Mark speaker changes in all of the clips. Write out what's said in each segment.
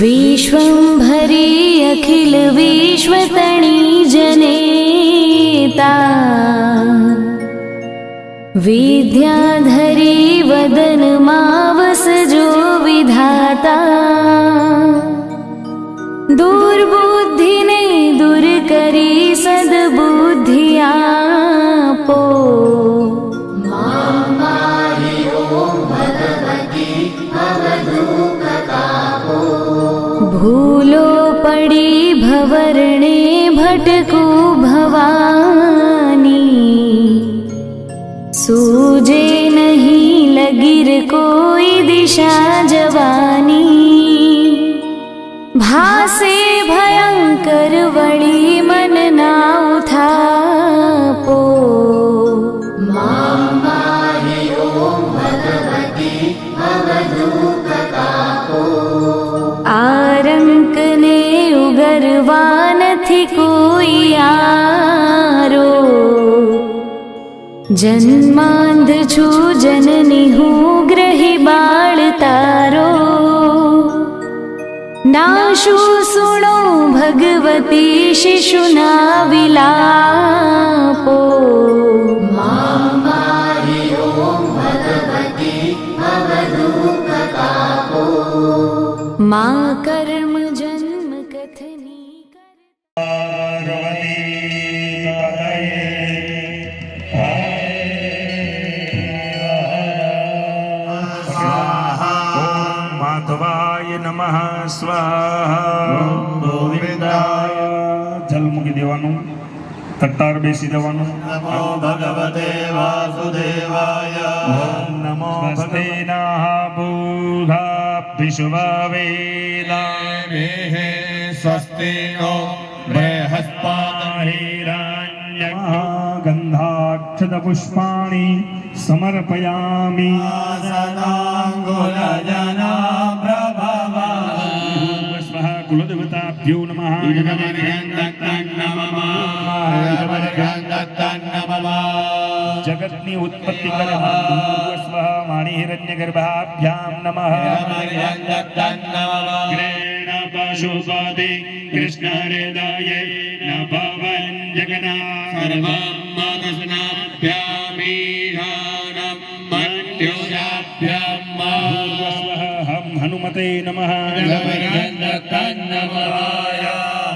Speaker 1: विश्वंभरी अखिल विश्वतणी जनेता विद्याधरी वदन मावसजो विधाता दुर्बुद्धिने दूर करी सद्बुद्धि आपो भूलो पड़ी भवरणे भटकू भवानी सूझे नहीं लगिर कोई दिशा जवानी भासे भयंकर वड़ी मन ना उठापो आरंक ने उगरवा नथी कोई यारो जन्मांध छू जननी हूँ ग्रही बाळ तारो नाशु सुनो भगवती शिशुना विलापो माँ कर्म जन्म कथनी
Speaker 2: माधवाय नमः स्वाहा गोविंदाय जल મૂકી દેવાનું તટ્ટાર બેસી જવાનું
Speaker 3: नमो भगवते वासुदेवाय
Speaker 2: ઓમ નમો ભગવતેનાઃ ભૂધાભિષુવાવેદામેઃ
Speaker 3: स्वस्ति नो
Speaker 2: बृहस्पतिर्हिरण्यग्निः गन्धाक्षतपुष्पाणि समर्पयामि
Speaker 3: सदांगुलजना प्रभवा
Speaker 2: स्वः कुलदेवताभ्यो नमः जगत्नि उत्पत्ति स्वः वाणीहिरण्यगर्भाभ्यां नमः पशुपति कृष्ण हृदय न भवन जगन्नाथ सर्वमगस्नाभ्यामीहानं मन्युजाभ्यां हम हनुमते नमः
Speaker 3: नमः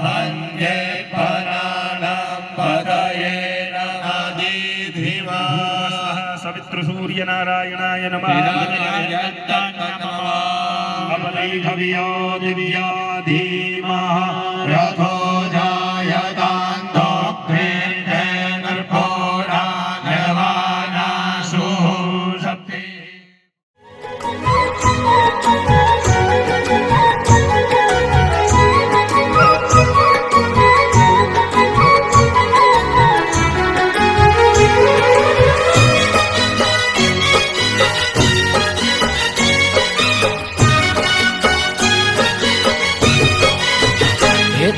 Speaker 3: हन्ये पराणं पदये नमः
Speaker 2: सवित्र सूर्य नारायणाय नमः अवलेखव्यो दिव्या धीमः
Speaker 3: रथो जायतान्दोग्रे नृपोरा नवानाशु शक्ति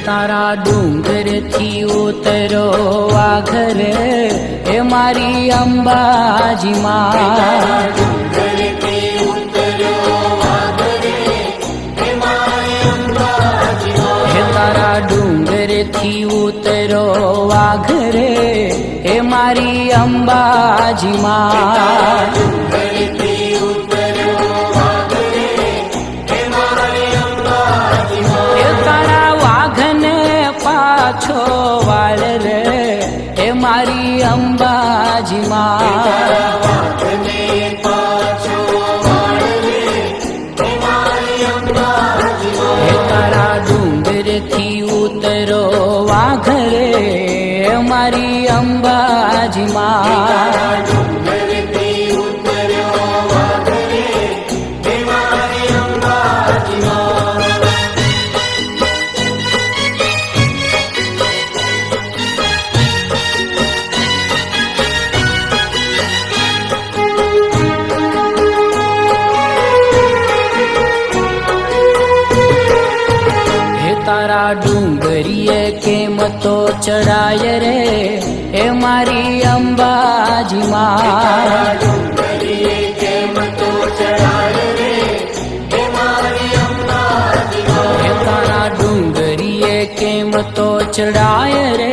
Speaker 4: तारा डूंगर थी उतरो आघर हे मारी अंबाजी माँ हे तारा डूंगर थी उतरो आघर हे मारी अंबाजी माँ पाछो वाल रे हे मारी अंबाजी माँ हे तारा डूंगर थी उतरो वाघरे हे मारी अंबाजी माँ तारा डूंगरिए के मतो चढ़ाय रे हे मारी अंबाजी माँ તો ચડાય રે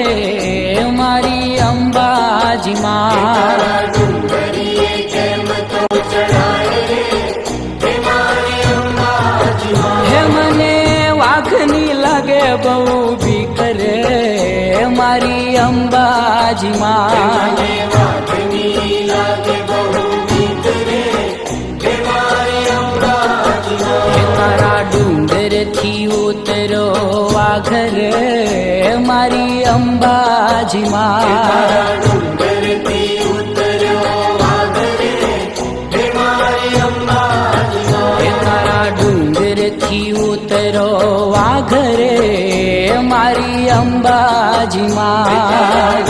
Speaker 4: મારી અંબાજી માં હે મને વાઘની લાગે બહુ બીક રે મારી અંબાજી માં તારા ડુંગર થી ઉતરો વાઘર મારી અંબાજી માં તારા ડુંગર થી ઉતરો વાઘરે મારી અંબાજી માં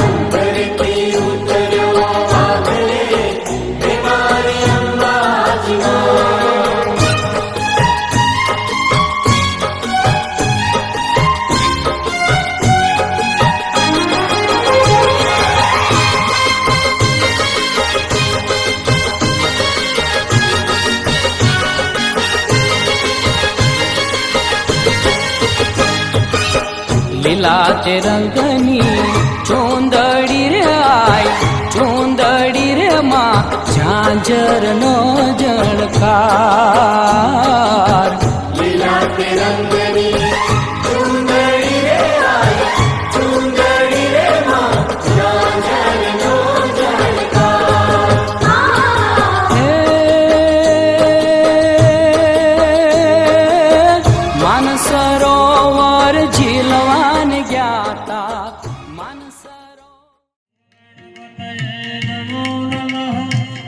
Speaker 4: લીલા તે રંગની ચોંદડી રે આય ચોંદડી રે માં ઝાંઝર નો જણકાર લીલા તે રંગની ચોંદડી રે આય ચોંદડી રે માં ઝાંઝર નો જણકાર હે માનસરોવર ઝીલવા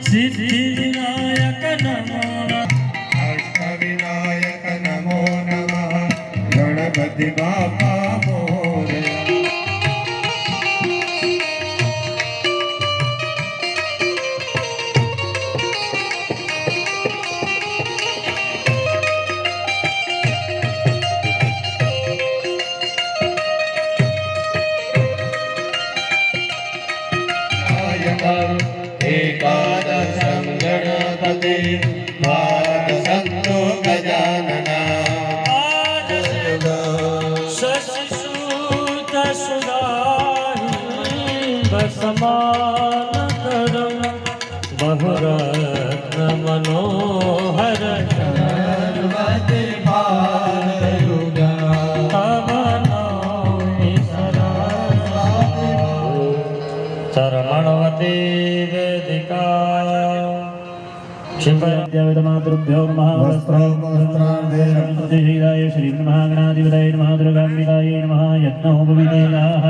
Speaker 2: સિદ્ધિવિનાયક નમો
Speaker 3: અષ્ટવિનાયક નમો નમઃ ગણપતિ બાપા મોરયા एकादशं गणपते द्वादशं गजानना
Speaker 2: शशिसूत सुराहि समानकरं बहुरत्न मनोहर
Speaker 3: सर्वते
Speaker 2: शरणवती वेदिकाय क्षिपद्यविदमातृभ्यो नमः श्री महागणाधिपतये नमः दुर्गाम्बिकायै नमः यज्ञोपवीतेनाः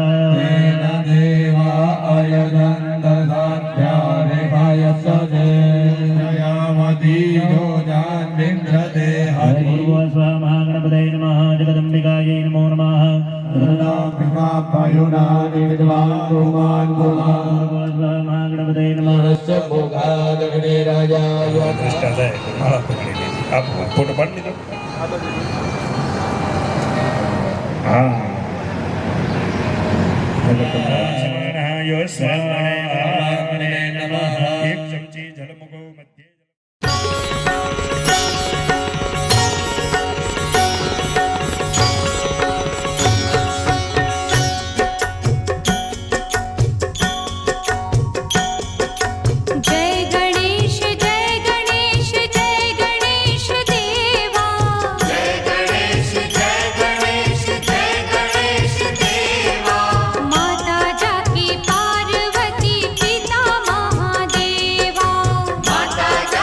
Speaker 3: देवा अयगन्धसाध्यारेहायसदेयामती योजान्विन्द्रते हरि
Speaker 2: महागणपतये नमः जगदम्बिकायै नमो नमः महागणपतये नमः आप फोटो पढ़ लीजिए हाँ एक चमची जलमुगो मध्य
Speaker 1: माता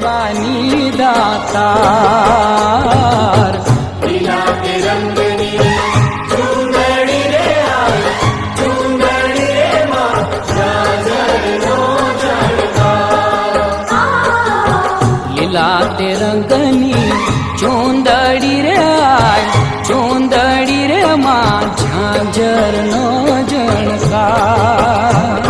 Speaker 4: ગડવાની દાતાર
Speaker 3: લીલા તે રંગની ચુંદડી રે આય ચુંદડી રે માં જાજરનો
Speaker 4: લીલા તે રંગની ચુંદડી રે આય ચુંદડી રે માં ઝાંઝરનો જણકાર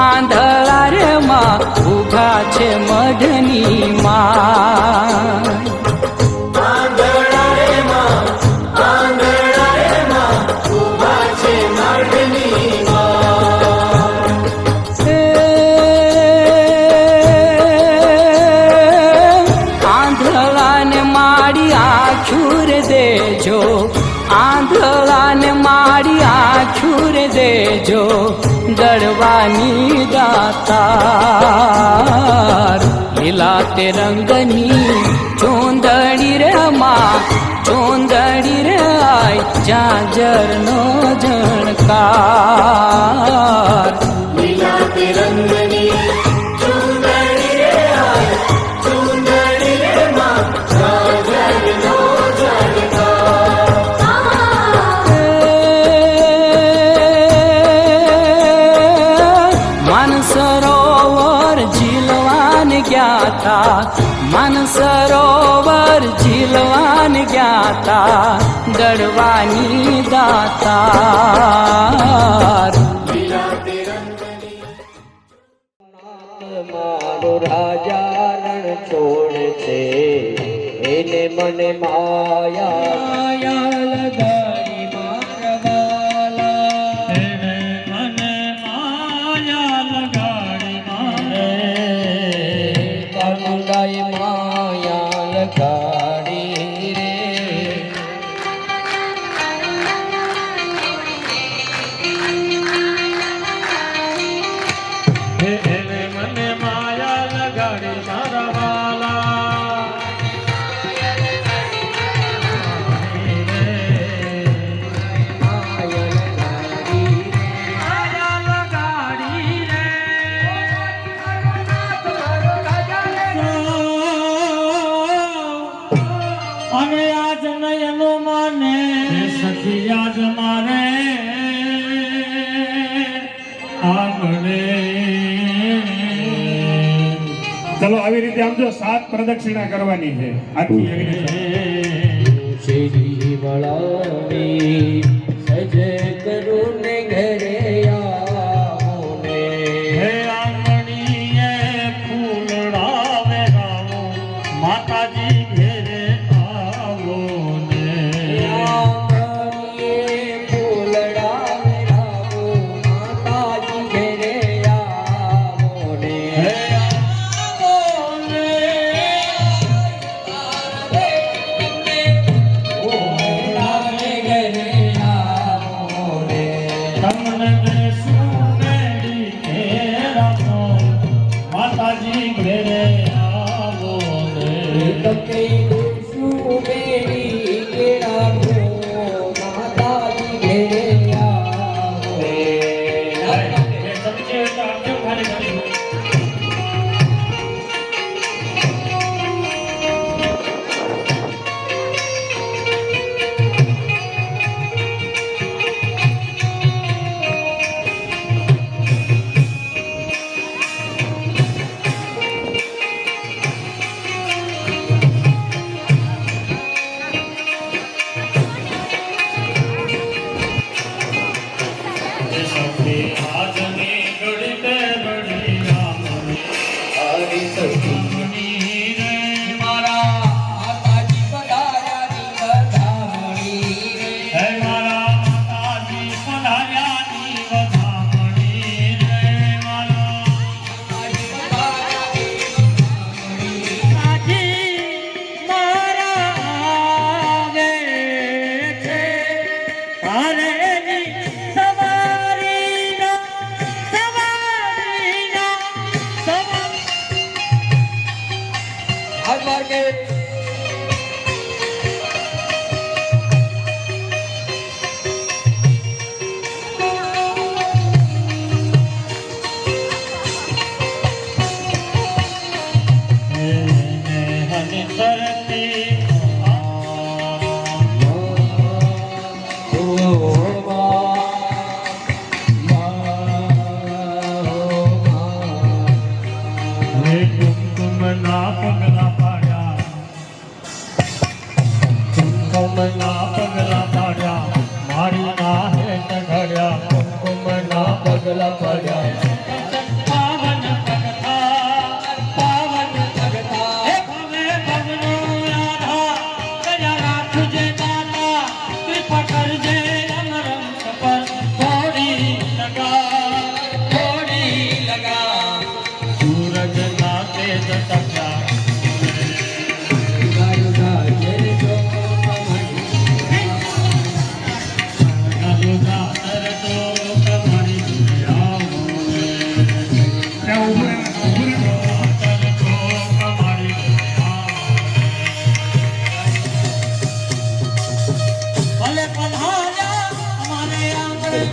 Speaker 4: આંધળા રે માં ઉભા છે મઢની માં
Speaker 3: આંધળા રે માં ઉભા છે મઢની
Speaker 4: આંધળાને માડી આખુર દેજો આંધળાને માડી આખુર દેજો ગડવાની દાતાર લીલા તે રંગની ચુંદડી રે માં ચુંદડી રે આય ઝાંઝરનો જણકાર
Speaker 3: લીલા તે રંગની ચુંદડી રે આય ચુંદડી રે માં જાજરનો
Speaker 4: માનસરોવર ઝીલવાન જ્ઞાતા ગડવાની દાતાર મારો રાજા રણ છોડ છે એને મને માયા લગાડી મારવાલા
Speaker 2: એને મને માયા લગાડી મારે
Speaker 4: કાનુડાએ માયા લગાડી રે
Speaker 2: એને મને માયા લગાડી મારા વાલા માયા લગાડી રે અને આજ નયનો માને સખી આજ મારે આંગણે ચલો આવી રીતે આમ જો 7 પ્રદક્ષિણા કરવાની છે આખી અગ્નિ
Speaker 4: શ્રી વળાવી સજ કરું ને ઘરે આવો ને
Speaker 2: હે આંગણીએ ફૂલડાવે રાવો માતાજી ઘેરે આવો ને
Speaker 4: આંગણીએ ફૂલડાવે રાવો માતાજી ઘરે આવો ને
Speaker 2: હે આવો ને
Speaker 4: ફૂલડાવે ઘરે આવો કુમકુમના પગલા પાડ્યા મારી નાહે ચઢાડ્યા કુમકુમના પગલા પાડ્યા પાવન જગતા હે ભવે ભવનો રાધા કર્યા રાખજે દાતા કૃપા કરજે અમરમ પર થોડી લગા સૂરજ ના તેજ ટક્યા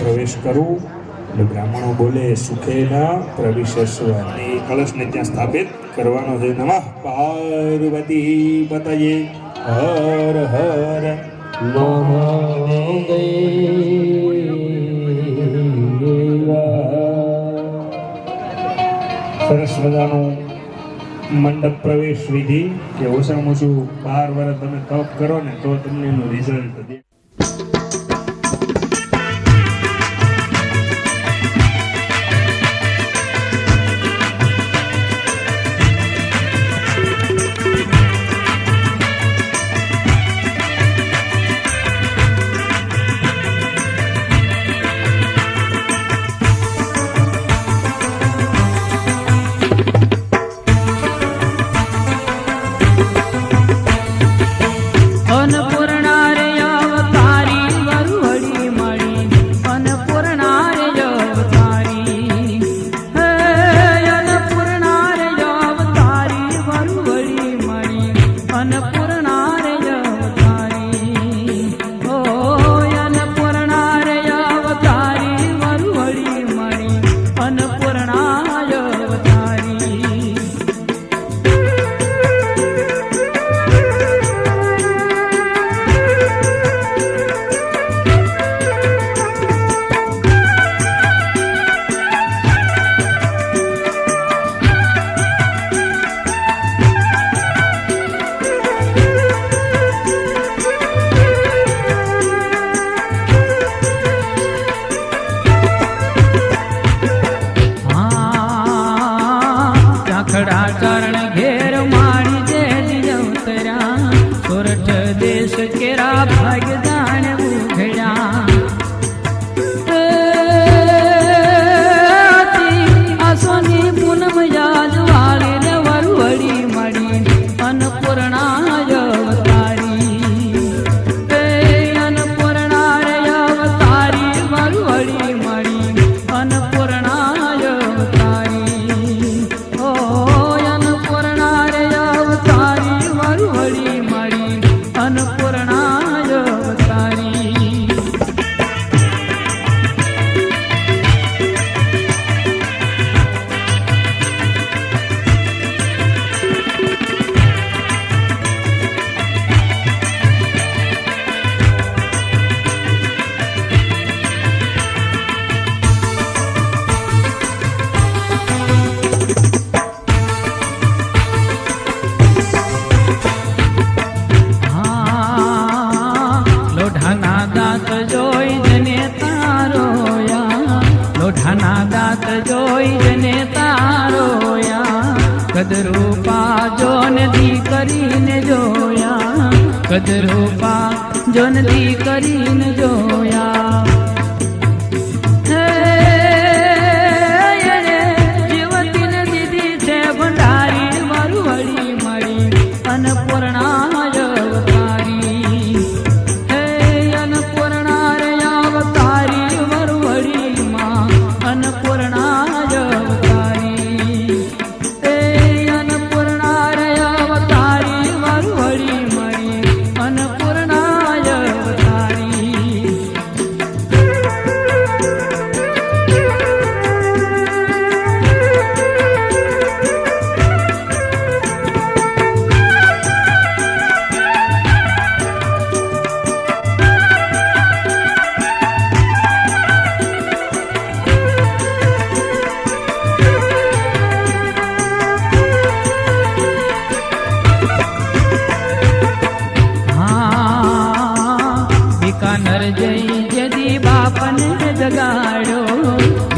Speaker 2: પ્રવેશ કરું એટલે બ્રાહ્મણો બોલે સુખેના પ્રવિશસ્વ અને એ કળશને ત્યાં સ્થાપિત કરવાનો છે. નમઃ પાર્વતી પતયે હર હર સરસ મજાનું મંડપ પ્રવેશ વિધિ કે ઓછામાં ઓછું 12 વર્ષ તમે તપ કરો ને તો તમને એનું રિઝલ્ટ દે.
Speaker 5: કદરૂપા જોન દીકરીને જોયા, કદરૂપા જોન દીકરીને જોયા. જીવતીને દીધી છે ભંડારી વરવળી મળી અન્નપૂર્ણા અવતારી. હે અન્નપૂર્ણા રે અવતારી વરવળી માં અન્નપૂર્ણા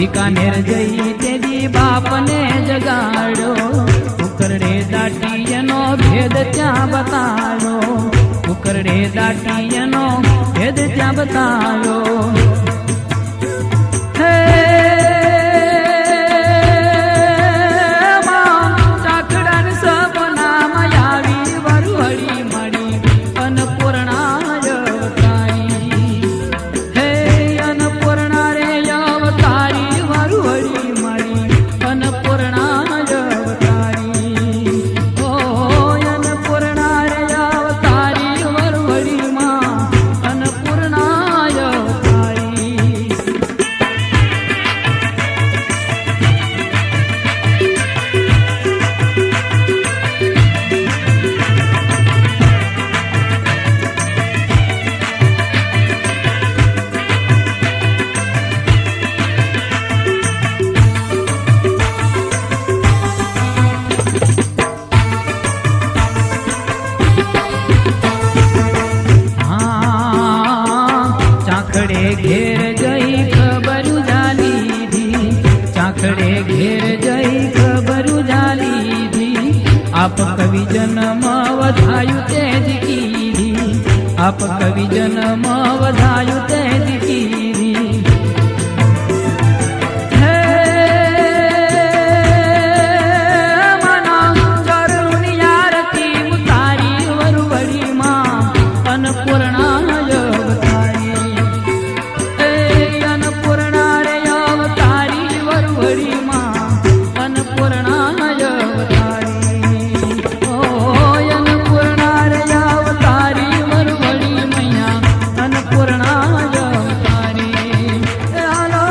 Speaker 5: બીકાનેર જઈ તેજી બાપને જગાડ્યો ઉકરડે દાટીયનો ભેદ ત્યાં બતાવ્યો ઉકરડે દાટીયનો ભેદ ત્યાં બતાવ્યો હે ચાકડાન સપનામાં આવી વરવડી મળી અન્નપૂર્ણાય અવતારી હે અન્નપૂર્ણા રે અવતારી વરવડી મળી અન્નપૂર્ણાય અવતારી ઓ અન્નપૂર્ણા રે અવતારી વરવડી માં અન્નપૂર્ણાય અવતારી ચાખડે ઘેર જઈ ખબર જાલીધી ચાખડે ઘેર જઈ ખબર જાલીધી આપ કવિ જન્મ વધાયું તેજ કીધી આપ કવિ જન્મ વધાયું તેજ કીધી હે મના ચરણની આરતી ઉતારી વરવડી માં અન્નપૂર્ણાય અવતારી હે અન્નપૂર્ણા રે અવતારી વરવડી માં અન્નપૂર્ણાય અવતારી ઓ અન્નપૂર્ણા રે અવતારી વરવડી મૈયા અન્નપૂર્ણાય અવતારી હાલો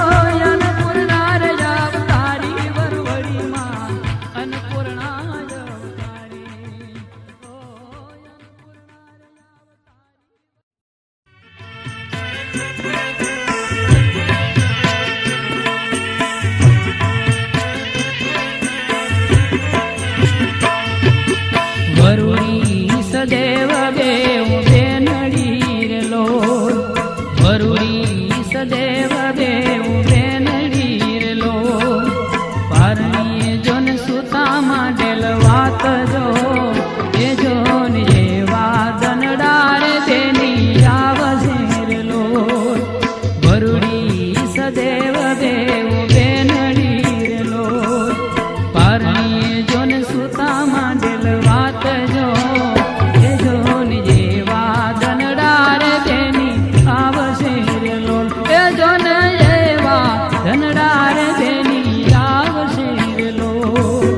Speaker 5: અન્નપૂર્ણા રે અવતારી વરવડી માં અન્નપૂર્ણાય અવતારી ઓ વરુડી સદેવ બેવ બેનડી રે લો વરુડી સદેવ બેવ બેનડી રે લો પારણીએ જોન સુતા માંડેલ વાત જો એ જોન એવા દનડાર તેની આવશે રે લો વરુડી સદેવ બેવ બેનડી રે લો પારણીએ જોન સુતા માંડેલ વાત જો એ જોન જેવા ધનડાર તેની આવશે રે લોલ એ જોન એવા ધનડાર તેની આવશે રે લોલ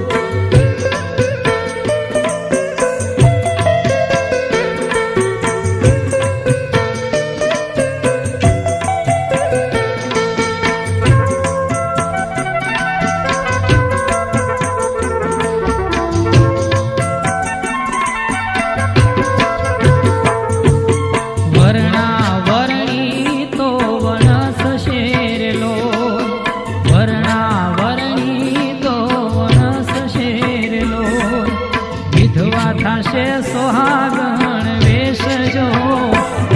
Speaker 5: વર્ણા વર્ણી તો વનસ શેરલો વર્ણા વર્ણી તો વનસ શેરલો વિધવા થશે સોહાગણ વેશજો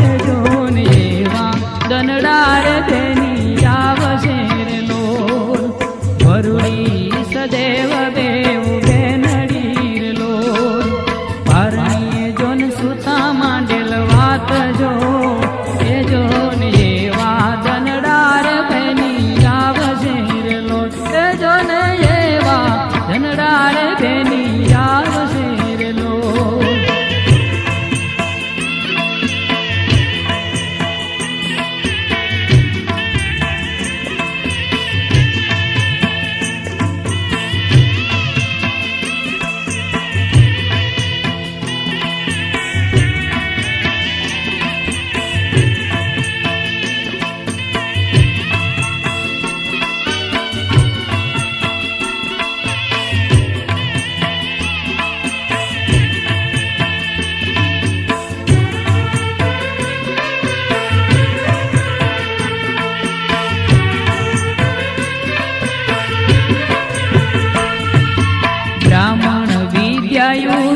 Speaker 5: એ જોન એવા દનડાર તેની આવશે રે લો વરુડી સદેવ બેવ બેનડી રે લો પારણીએ જોન સુતા માંડેલ વાત જો એ જોન એવા દનડાર બેની આવશે રે લો એ જોન એવા દનડાર બેની આવશે રે લો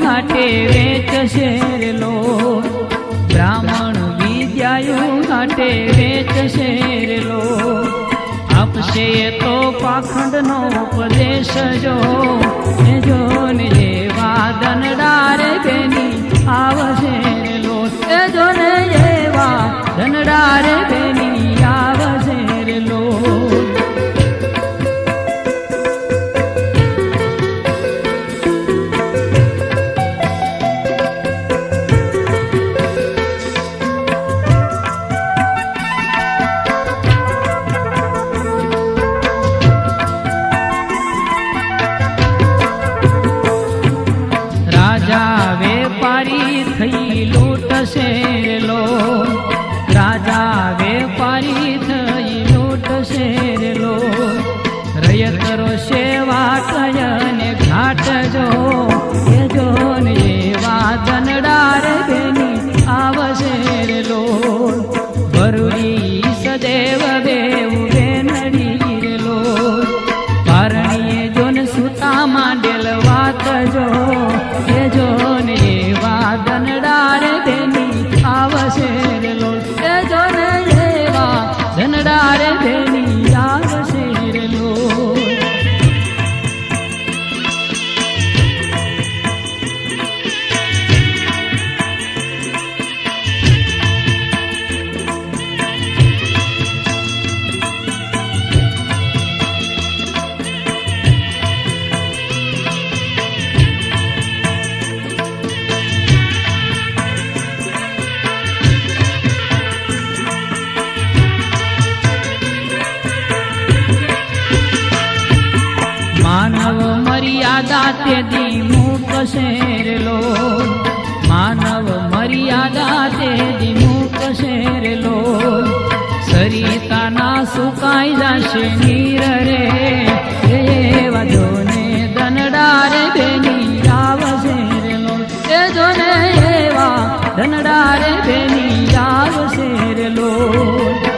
Speaker 5: હાટે વેચશે રે લો બ્રાહ્મણ વિદ્યાયું હાટે વેચશે રે લો આપશે તો પાખંડનો ઉપદેશ જો એ જોને એવા દનડારે બેની આવશે રે લોટ એ જોને એવા દનડારે બેની આવશે રે લોટ રાજા વેપારી થઈ લૂંટશે રે લોટ રાજા વેપારી થઈ લૂંટશે રે લોટ રયતરો સેવા કયને ઘાટ જો એ જો ને એવા દનડાર બેની આવશે રે લોટ ભરૂરી સદેવ બેવ બેનડી રે લોટ પારણીએ જોન સુતા માંડેલ વાત જો એ જો ને એવા દનડાર બેની આવશે રે લોટ એ જો ને એવા દનડાર બેની આવશે રે લોટ માનવ મર્યાદા તેથી મૂકશે રે લોટ માનવ મર્યાદા તેથી મૂકશે રે લોટ સરિતાના સુકાઈ જશે નીર રે એવા જોને દનડાર બેની આવશે રે લોટ એ જોને એવા દનડાર બેની આવશે રે લોટ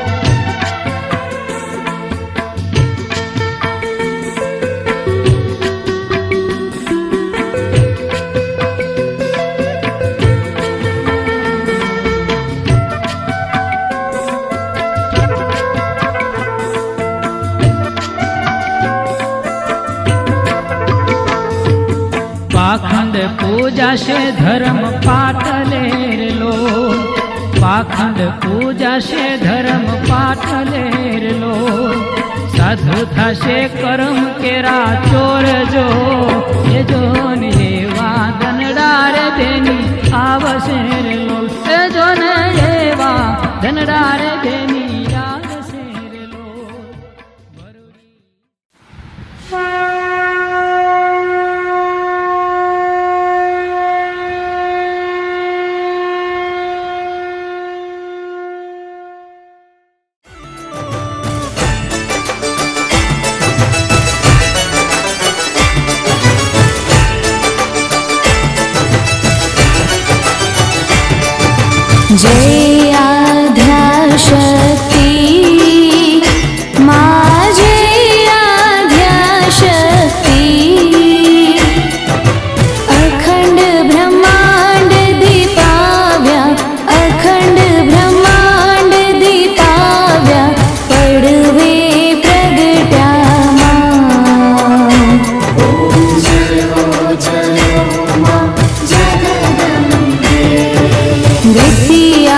Speaker 5: પાખંડ પૂજાશે ધર્મ પાટલે રે લોટ પાખંડ પૂજાશે ધર્મ પાટલે રે લોટ સાધુ થશે કરમ કેરા ચોર જો એ જો ને એવા દનડાર બેની આવશે રે લોટ એ જો ને એવા દનડાર બેની આવશે રે લોટ
Speaker 1: जय आद्याशक्ति माँ जय आद्याशक्ति अखंड ब्रह्मांड दीपाव्या अखंड ब्रह्मांड दीपाव्या पडवे प्रगट्या माँ नृत्या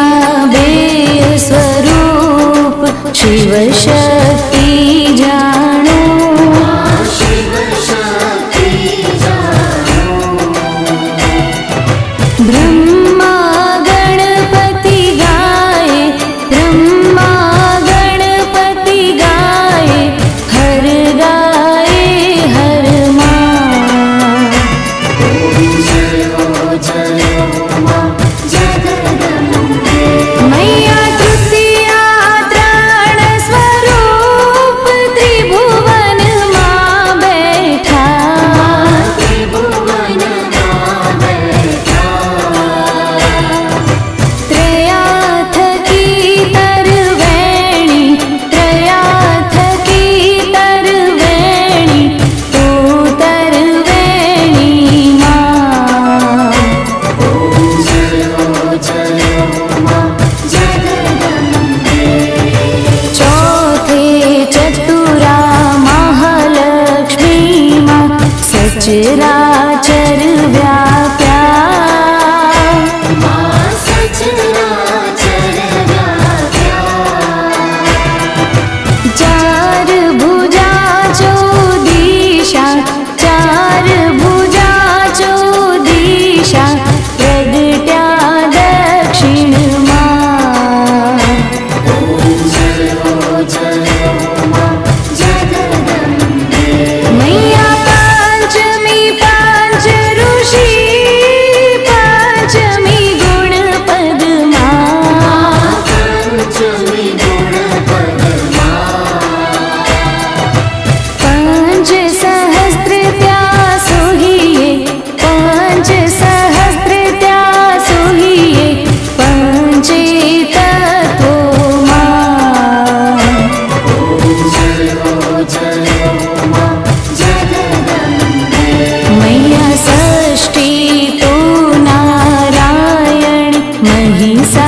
Speaker 1: बेय स्वरूप शिव शक्ति जानो ब्रह्मा गणपति गाए ब्रह्मा गणपति गाए हर माँ सचराचर व्याप्या
Speaker 3: मा सचराचर व्याप्या
Speaker 1: चार भुजा चो दिशा चार भुजा चो दिशा प्रगट्या दक्षिणमा मैया पंचमी पंच ऋषि पंचमी गुण पद्मा
Speaker 3: पंचमी गुण पद्मा
Speaker 1: पंच सहस्त्र त्या सोहिये पंच सहस्त्र त्या सोहिये पंचे तत्वमा मैया षष्ठी तो नारायण महिषा